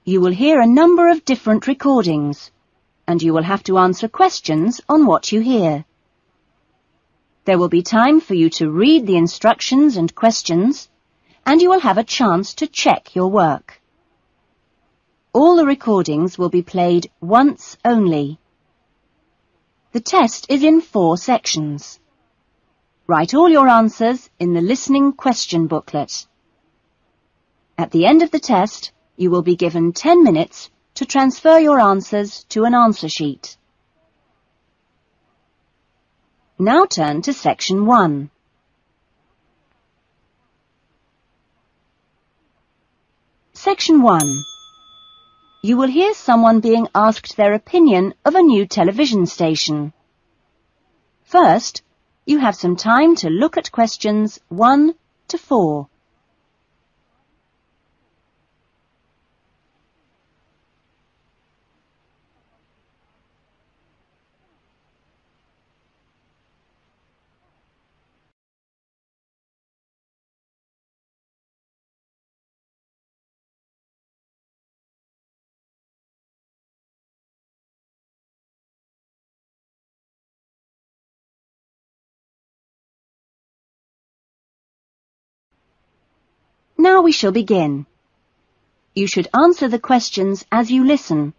You will hear a number of different recordings, and you will have to answer questions on what you hear. There will be time for you to read the instructions and questions, and you will have a chance to check your work. All the recordings will be played once only. The test is in 4 sections. Write all your answers in the listening question booklet. At the end of the test, you will be given 10 minutes to transfer your answers to an answer sheet. Now turn to Section 1. Section 1. You will hear someone being asked their opinion of a new television station. First, you have some time to look at questions 1 to 4. Now we shall begin. You should answer the questions as you listen,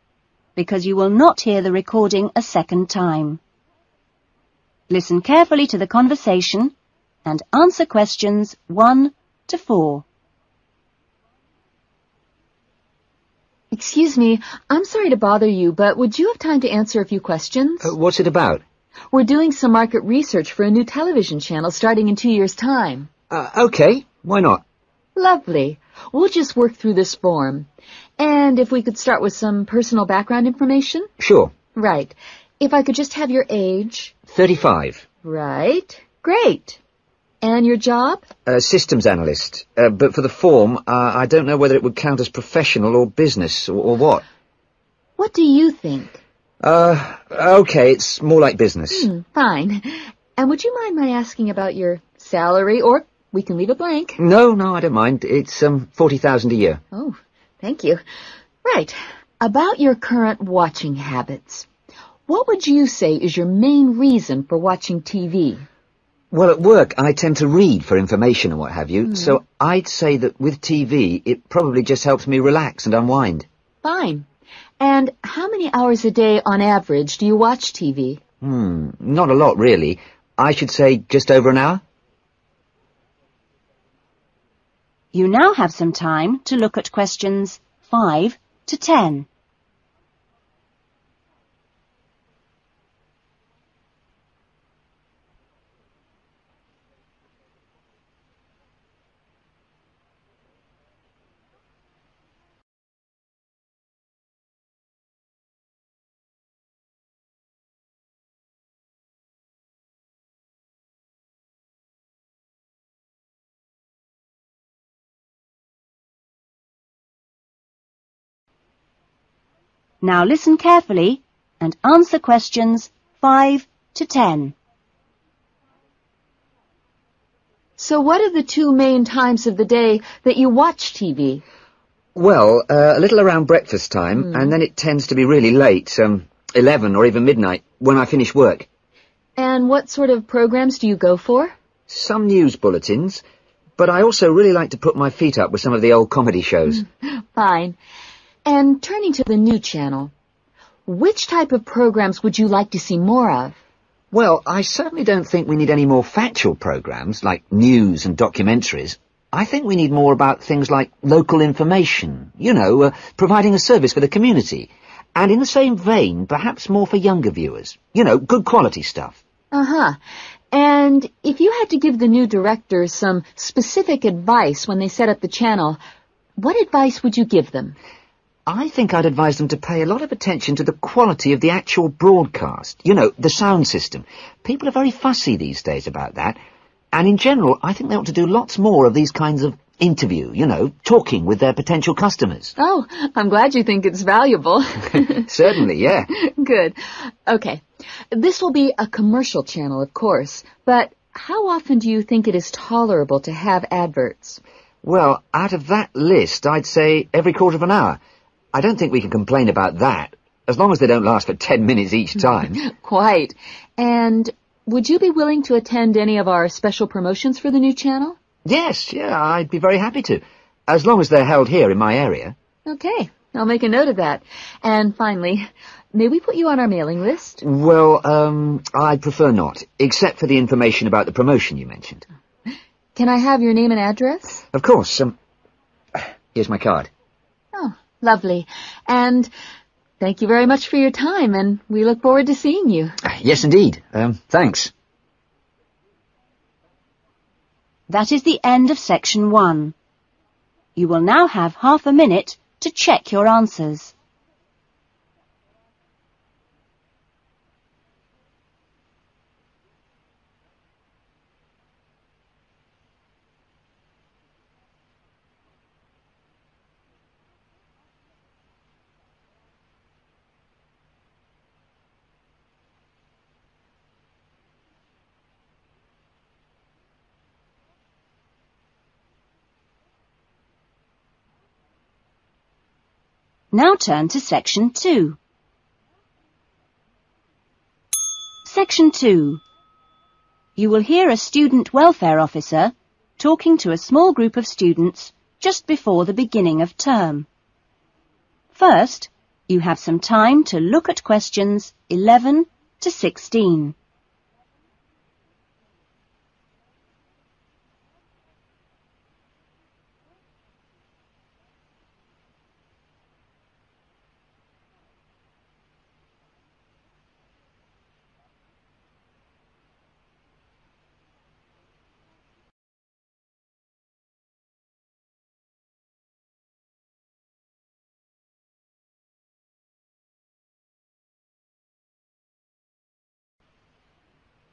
because you will not hear the recording a second time. Listen carefully to the conversation and answer questions 1 to 4. Excuse me, I'm sorry to bother you, but would you have time to answer a few questions? What's it about? We're doing some market research for a new television channel starting in 2 years' time. Okay, why not? Lovely. We'll just work through this form. And if we could start with some personal background information? Sure. Right. If I could just have your age? 35. Right. Great. And your job? Systems analyst. But for the form, I don't know whether it would count as professional or business or what. What do you think? Okay, it's more like business. Fine. And would you mind my asking about your salary, or we can leave it blank? No, I don't mind. It's 40,000 a year. Oh, thank you. Right. About your current watching habits. What would you say is your main reason for watching TV? Well, at work, I tend to read for information and what have you, so I'd say that with TV, it probably just helps me relax and unwind. Fine. And how many hours a day, on average, do you watch TV? Not a lot, really. I should say just over an hour. You now have some time to look at questions 5 to 10. Now listen carefully and answer questions 5 to 10. So what are the 2 main times of the day that you watch TV? Well, a little around breakfast time, and then it tends to be really late, 11 or even midnight, when I finish work. And what sort of programs do you go for? Some news bulletins, but I also really like to put my feet up with some of the old comedy shows. Fine. And turning to the new channel, which type of programs would you like to see more of? Well, I certainly don't think we need any more factual programs, like news and documentaries. I think we need more about things like local information, providing a service for the community. And in the same vein, perhaps more for younger viewers. Good quality stuff. Uh-huh. And if you had to give the new director some specific advice when they set up the channel, what advice would you give them? I think I'd advise them to pay a lot of attention to the quality of the actual broadcast. The sound system. People are very fussy these days about that. And in general, I think they ought to do lots more of these kinds of interview, talking with their potential customers. Oh, I'm glad you think it's valuable. Certainly, yeah. Good. Okay. This will be a commercial channel, of course, but how often do you think it is tolerable to have adverts? Well, out of that list, I'd say every quarter of an hour. I don't think we can complain about that, as long as they don't last for 10 minutes each time. Quite. And would you be willing to attend any of our special promotions for the new channel? Yes, yeah, I'd be very happy to, as long as they're held here in my area. Okay, I'll make a note of that. And finally, may we put you on our mailing list? Well, I'd prefer not, except for the information about the promotion you mentioned. Can I have your name and address? Of course. Here's my card. Oh, lovely. And thank you very much for your time, and we look forward to seeing you. Yes, indeed. Thanks. That is the end of section 1. You will now have half a minute to check your answers. Now turn to section 2. Section 2. You will hear a student welfare officer talking to a small group of students just before the beginning of term. First, you have some time to look at questions 11 to 16.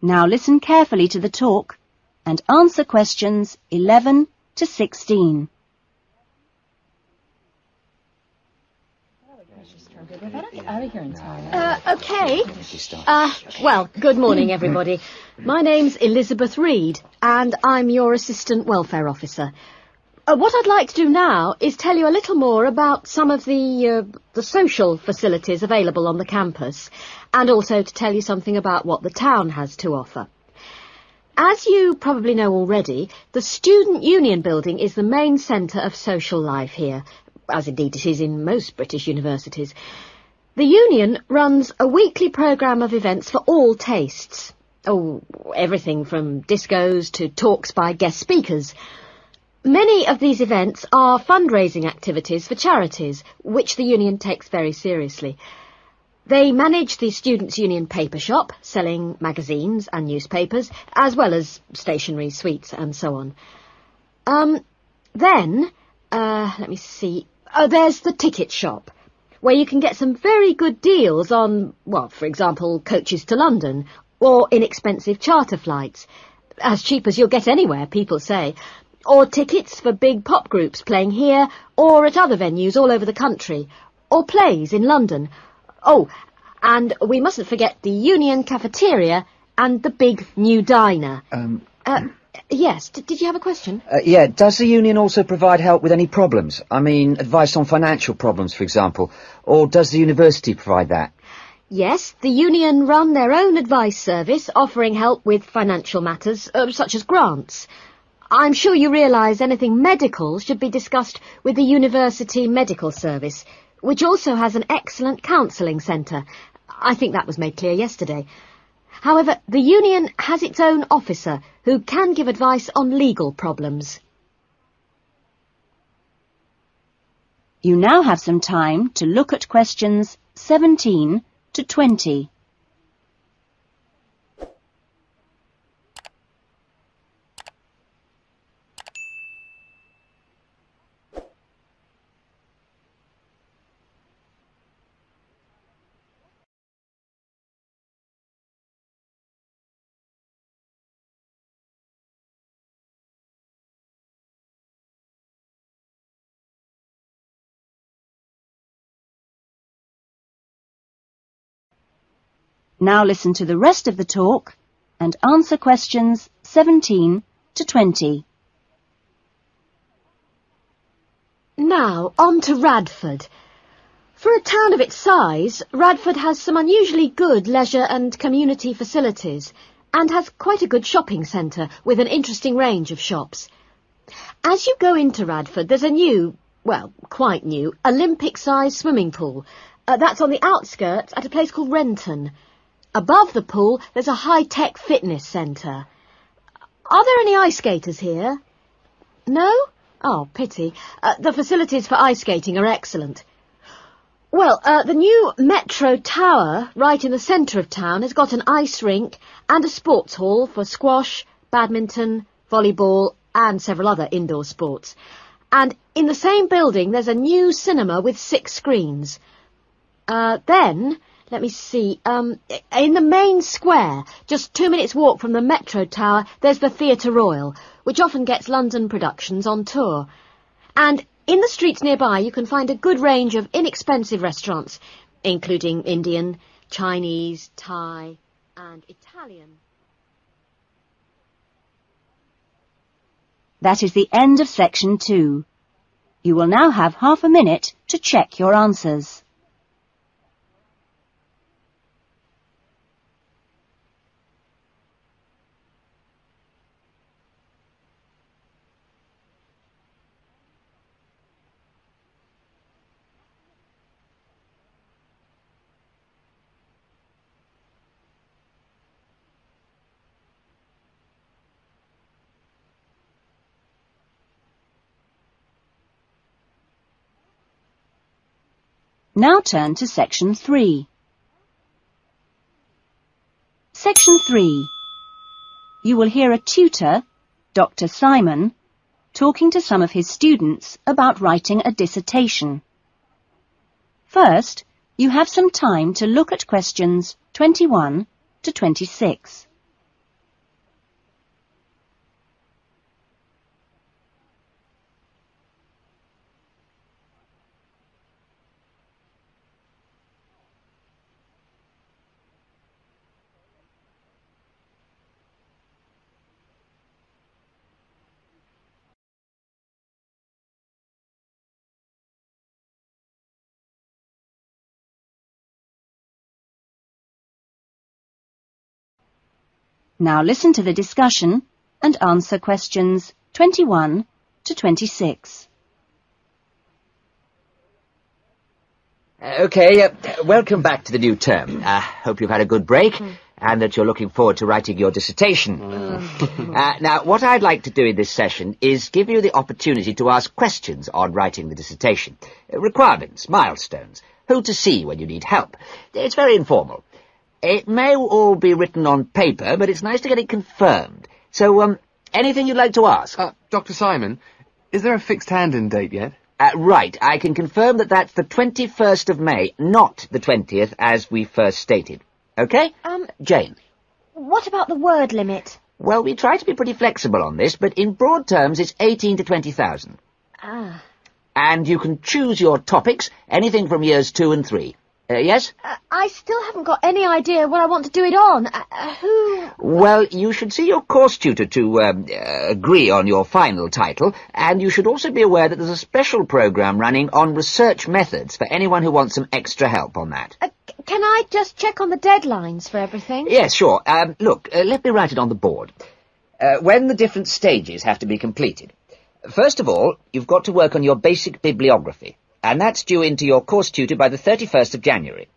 Now listen carefully to the talk and answer questions 11 to 16. Okay. Well, good morning, everybody. My name's Elizabeth Reed, and I'm your Assistant Welfare Officer. What I'd like to do now is tell you a little more about some of the social facilities available on the campus, and also to tell you something about what the town has to offer. As you probably know already, the Student Union building is the main centre of social life here, as indeed it is in most British universities. The Union runs a weekly programme of events for all tastes. Oh, everything from discos to talks by guest speakers. Many of these events are fundraising activities for charities, which the Union takes very seriously. They manage the Students' Union paper shop, selling magazines and newspapers, as well as stationery, sweets and so on. Let me see. There's the ticket shop, where you can get some very good deals on, well, for example, coaches to London, or inexpensive charter flights. As cheap as you'll get anywhere, people say. Or tickets for big pop groups playing here or at other venues all over the country. Or plays in London. Oh, and we mustn't forget the Union cafeteria and the big new diner. Yes, did you have a question? Yeah, does the Union also provide help with any problems? I mean, advice on financial problems, for example. Or does the university provide that? Yes, the Union run their own advice service, offering help with financial matters, such as grants. I'm sure you realise anything medical should be discussed with the University Medical Service, which also has an excellent counselling centre. I think that was made clear yesterday. However, the Union has its own officer who can give advice on legal problems. You now have some time to look at questions 17 to 20. Now listen to the rest of the talk and answer questions 17 to 20. Now, on to Radford. For a town of its size, Radford has some unusually good leisure and community facilities, and has quite a good shopping centre with an interesting range of shops. As you go into Radford, there's a new, well, quite new, Olympic-sized swimming pool. That's on the outskirts at a place called Renton. Above the pool, there's a high-tech fitness centre. Are there any ice skaters here? No? Oh, pity. The facilities for ice skating are excellent. Well, the new Metro Tower, right in the centre of town, has got an ice rink and a sports hall for squash, badminton, volleyball and several other indoor sports. And in the same building, there's a new cinema with 6 screens. Then, let me see, in the main square, just 2 minutes' walk from the Metro Tower, there's the Theatre Royal, which often gets London productions on tour. And in the streets nearby, you can find a good range of inexpensive restaurants, including Indian, Chinese, Thai and Italian. That is the end of section 2. You will now have half a minute to check your answers. Now turn to section 3. Section 3. You will hear a tutor, Dr. Simon, talking to some of his students about writing a dissertation. First, you have some time to look at questions 21 to 26. Now listen to the discussion and answer questions 21 to 26. OK, welcome back to the new term. Hope you've had a good break and that you're looking forward to writing your dissertation. Now, what I'd like to do in this session is give you the opportunity to ask questions on writing the dissertation. Requirements, milestones, who to see when you need help. It's very informal. It may all be written on paper, but it's nice to get it confirmed. So, anything you'd like to ask? Dr. Simon, is there a fixed hand-in date yet? Right, I can confirm that that's the 21st of May, not the 20th, as we first stated. OK? Jane? What about the word limit? Well, we try to be pretty flexible on this, but in broad terms, it's 18 to 20,000. Ah. And you can choose your topics, anything from years 2 and 3. Yes? I still haven't got any idea what I want to do it on. Who? Well, you should see your course tutor to agree on your final title, and you should also be aware that there's a special programme running on research methods for anyone who wants some extra help on that. Can I just check on the deadlines for everything? Yes, sure. Look, let me write it on the board. When the different stages have to be completed. First of all, you've got to work on your basic bibliography. And that's due into your course tutor by the 31st of January,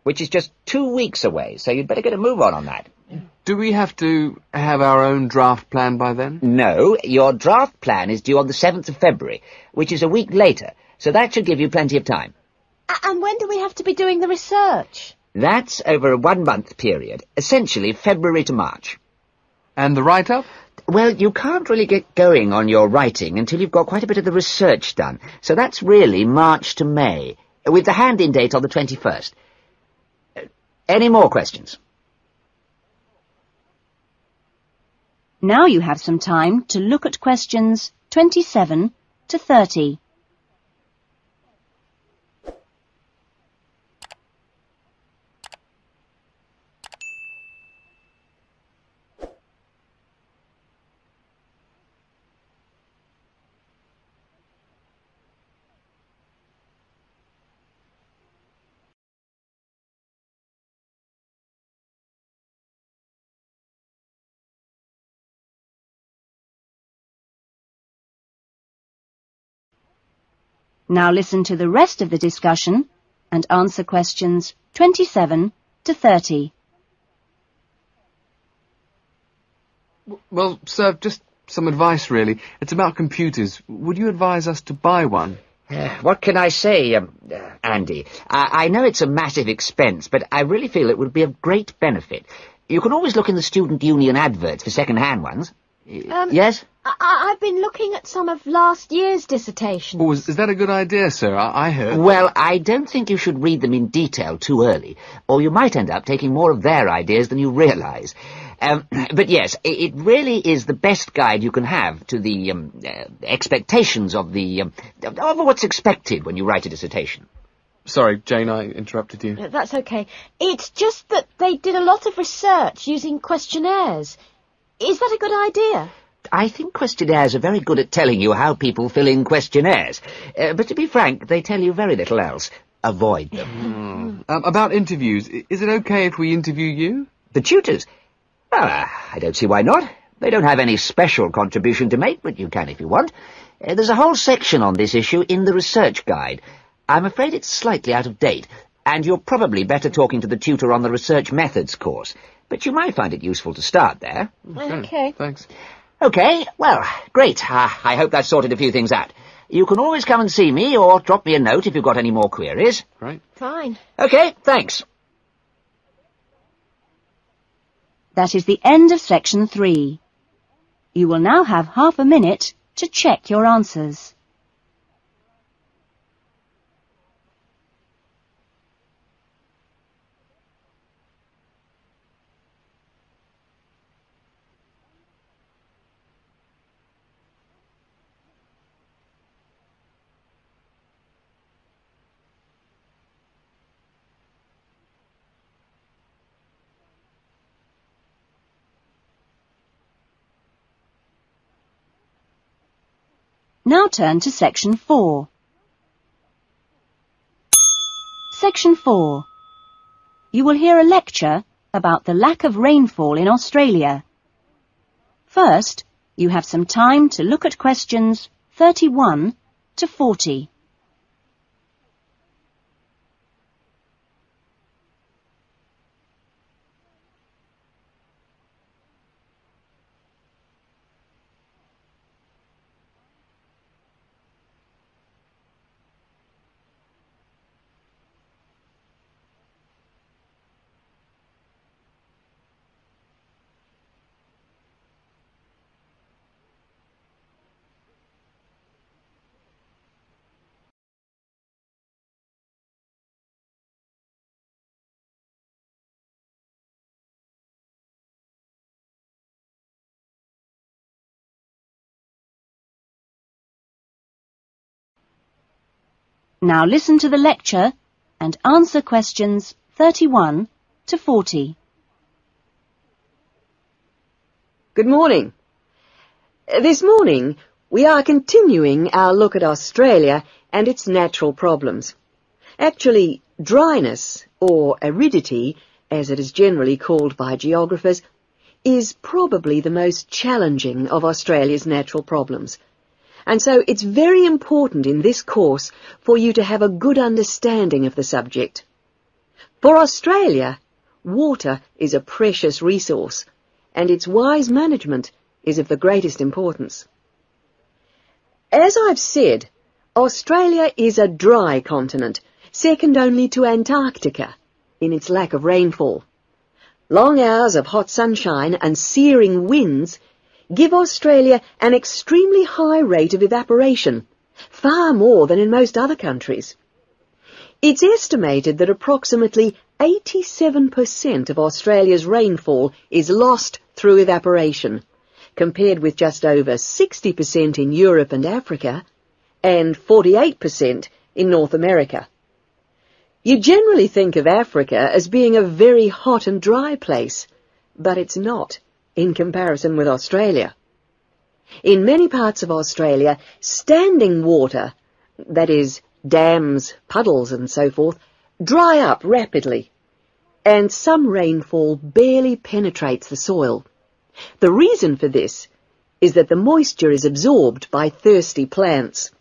which is just 2 weeks away, so you'd better get a move on that. Do we have to have our own draft plan by then? No, your draft plan is due on the 7th of February, which is a week later, so that should give you plenty of time. And when do we have to be doing the research? That's over a 1-month period, essentially February to March. And the write-up? Well, you can't really get going on your writing until you've got quite a bit of the research done. So that's really March to May, with the hand-in date on the 21st. Any more questions? Now you have some time to look at questions 27 to 30. Now listen to the rest of the discussion and answer questions 27 to 30. Well, sir, just some advice, really. It's about computers. Would you advise us to buy one? What can I say, Andy? I know it's a massive expense, but I really feel it would be of great benefit. You can always look in the student union adverts for second-hand ones. Yes? I've been looking at some of last year's dissertations. Oh, is that a good idea, sir? I heard... Well, I don't think you should read them in detail too early, or you might end up taking more of their ideas than you realise. But yes, it really is the best guide you can have to the expectations of what's expected when you write a dissertation. Sorry, Jane, I interrupted you. That's okay. It's just that they did a lot of research using questionnaires. Is that a good idea? I think questionnaires are very good at telling you how people fill in questionnaires. But to be frank, they tell you very little else. Avoid them. About interviews, is it okay if we interview you? The tutors? Well, I don't see why not. They don't have any special contribution to make, but you can if you want. There's a whole section on this issue in the research guide. I'm afraid it's slightly out of date, and you're probably better talking to the tutor on the research methods course. But you might find it useful to start there. Okay. Thanks. Okay, well, great. I hope that sorted a few things out. You can always come and see me, or drop me a note if you've got any more queries. Right. Fine. Okay, thanks. That is the end of section 3. You will now have half a minute to check your answers. Now turn to section 4. Section 4. You will hear a lecture about the lack of rainfall in Australia. First, you have some time to look at questions 31 to 40. Now listen to the lecture and answer questions 31 to 40. Good morning. This morning we are continuing our look at Australia and its natural problems. Actually, dryness, or aridity, as it is generally called by geographers, is probably the most challenging of Australia's natural problems. And so it's very important in this course for you to have a good understanding of the subject. For Australia, water is a precious resource, and its wise management is of the greatest importance. As I've said, Australia is a dry continent, second only to Antarctica in its lack of rainfall. Long hours of hot sunshine and searing winds give Australia an extremely high rate of evaporation, far more than in most other countries. It's estimated that approximately 87% of Australia's rainfall is lost through evaporation, compared with just over 60% in Europe and Africa, and 48% in North America. You generally think of Africa as being a very hot and dry place, but it's not in comparison with Australia. In many parts of Australia, standing water, that is, dams, puddles and so forth, dry up rapidly, and some rainfall barely penetrates the soil. The reason for this is that the moisture is absorbed by thirsty plants.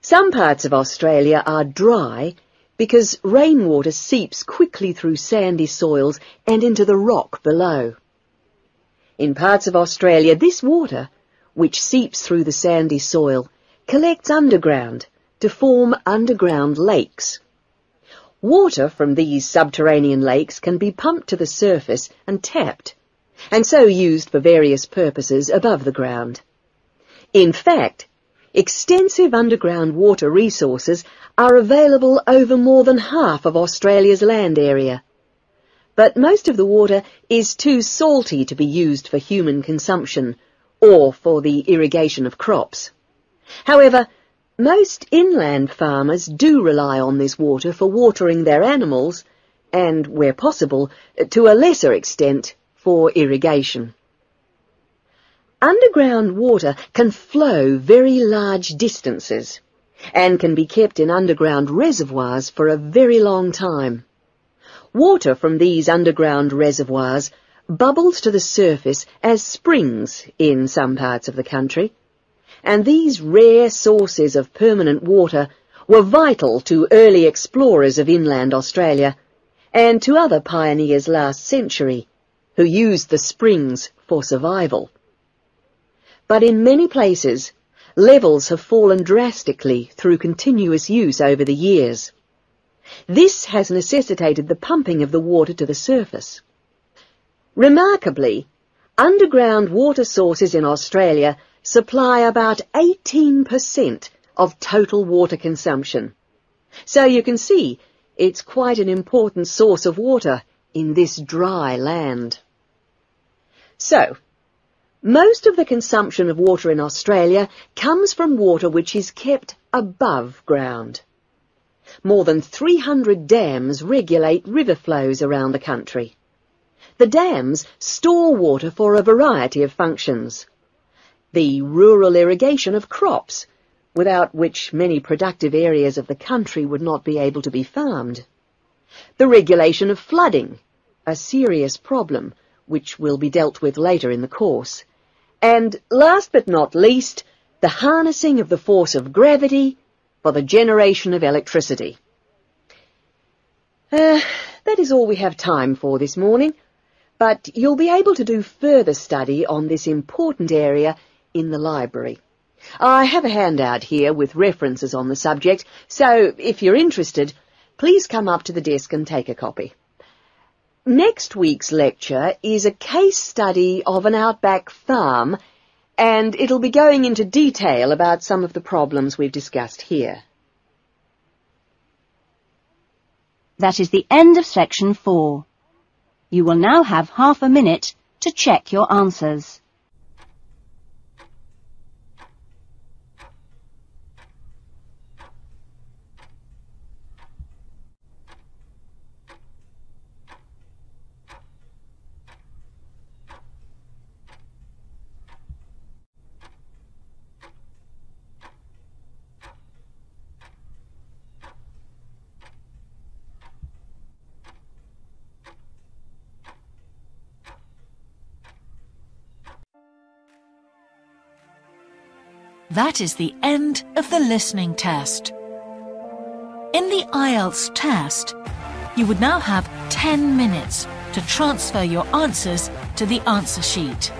Some parts of Australia are dry because rainwater seeps quickly through sandy soils and into the rock below. In parts of Australia, this water, which seeps through the sandy soil, collects underground to form underground lakes. Water from these subterranean lakes can be pumped to the surface and tapped, and so used for various purposes above the ground. In fact, extensive underground water resources are available over more than half of Australia's land area. But most of the water is too salty to be used for human consumption or for the irrigation of crops. However, most inland farmers do rely on this water for watering their animals and, where possible, to a lesser extent, for irrigation. Underground water can flow very large distances and can be kept in underground reservoirs for a very long time. Water from these underground reservoirs bubbles to the surface as springs in some parts of the country, and these rare sources of permanent water were vital to early explorers of inland Australia and to other pioneers last century who used the springs for survival. But in many places, levels have fallen drastically through continuous use over the years. This has necessitated the pumping of the water to the surface. Remarkably, underground water sources in Australia supply about 18% of total water consumption. So you can see it's quite an important source of water in this dry land. So, most of the consumption of water in Australia comes from water which is kept above ground. More than 300 dams regulate river flows around the country. The dams store water for a variety of functions. The rural irrigation of crops, without which many productive areas of the country would not be able to be farmed. The regulation of flooding, a serious problem which will be dealt with later in the course. And last but not least, the harnessing of the force of gravity for the generation of electricity. That is all we have time for this morning, but you'll be able to do further study on this important area in the library. I have a handout here with references on the subject, so if you're interested, please come up to the desk and take a copy. Next week's lecture is a case study of an outback farm, and it'll be going into detail about some of the problems we've discussed here. That is the end of section 4. You will now have half a minute to check your answers. That is the end of the listening test. In the Ielts test, you would now have 10 minutes to transfer your answers to the answer sheet.